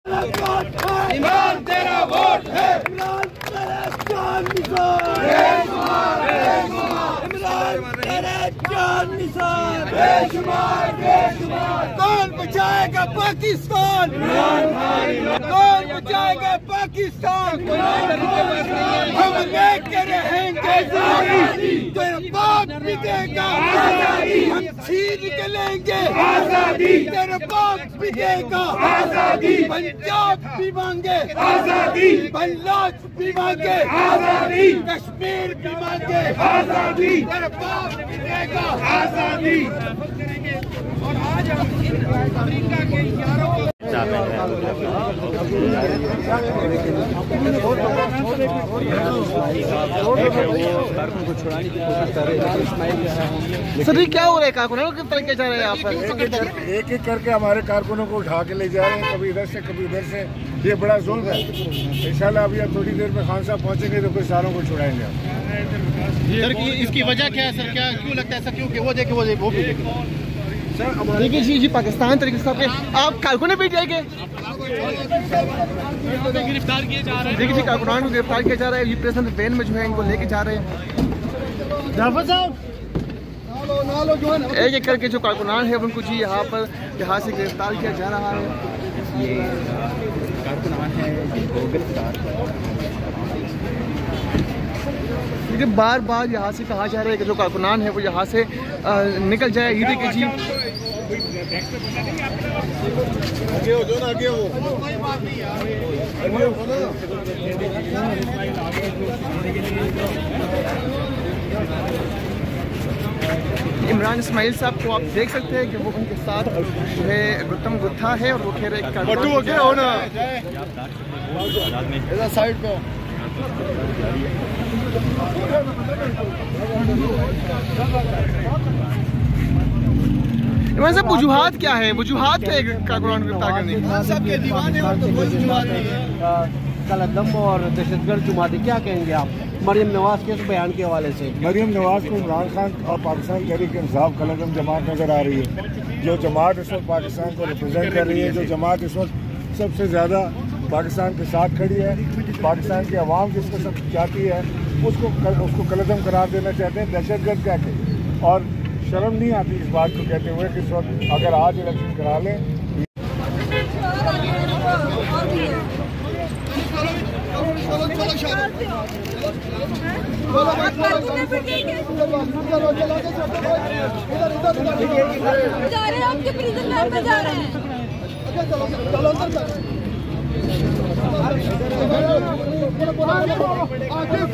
इमरान तेरा वोट है, इमरान तेरा जान निसार, इमरान तेरा जान निसार, कौन बचाएगा पाकिस्तान, कौन बचाएगा पाकिस्तान, हम लेके रहेंगे, तेरा बाप भी देगा, हम छीन के लेंगे आजादी, तेरा बाप भी देगा आजादी, पंजाब भी मांगे आजादी, बल्लाच भी मांगे आजादी, कश्मीर भी मांगे आजादी, तेरा बाप भी देगा आजादी। और आज हम अमेरिका के यारों को सर क्या हो रहा है, कारकुनों किस तरह जा रहे हैं यहाँ पर? एक एक करके हमारे कारकुनों को उठा के ले जा रहे हैं, कभी इधर से कभी उधर से। ये बड़ा जुल्म है। इंशाल्लाह अभी अब थोड़ी देर में खान साहब पहुंचेंगे तो कुछ सारों को छुड़ाएंगे। सर इसकी वजह क्या है सर, क्या क्यों लगता है सर, क्योंकि वो देखे वो भी देखे देखिए जी पाकिस्तान तरीके से आप कारकुन भी जाएंगे, गिरफ्तार किए जा रहे हैं। देखिए जी कारकुनान को गिरफ्तार किया जा रहा है, ये प्रेस वैन में जो है इनको लेके जा रहे हैं। एक एक करके जो कारकुनान है उनको जी यहाँ से गिरफ्तार किया जा रहा है। ये कारकुनान है जिनको गिरफ्तार बार बार यहाँ से कहा जा रहा है कि जो कारकुनान है वो यहाँ से निकल जाए। ये देखिए जी आगे हो जो ना आगे हो। इमरान इस्माइल साहब को आप देख सकते हैं कि वो उनके साथ जो है गौतम गुत्था है और वो कह रहे हैं साइड पे इमरान साहब वजूहात क्या है, वजूहात क्या है कारकुनान गिरफ्तार करने की? साहब के दीवाने और तो कोई वजूहात नहीं है। कलदम और दहशतगर्द जुमाती क्या कहेंगे आप मरियम नवाज के बयान के हवाले से? मरियम नवाज को इमरान खान और पाकिस्तान तहरीक इंसाफ कलदम जमात नजर आ रही है। जो जमात इस वक्त पाकिस्तान को रिप्रेजेंट कर रही है, जो जमात इस वक्त सबसे ज़्यादा पाकिस्तान के साथ खड़ी है, पाकिस्तान की आवाम जिसको सब चाहती है उसको कलदम करार देना चाहते हैं, दहशतगर्द कह के। और शर्म नहीं आती इस बात को कहते हुए कि इस वक्त अगर आज इलेक्शन करा लें। आगे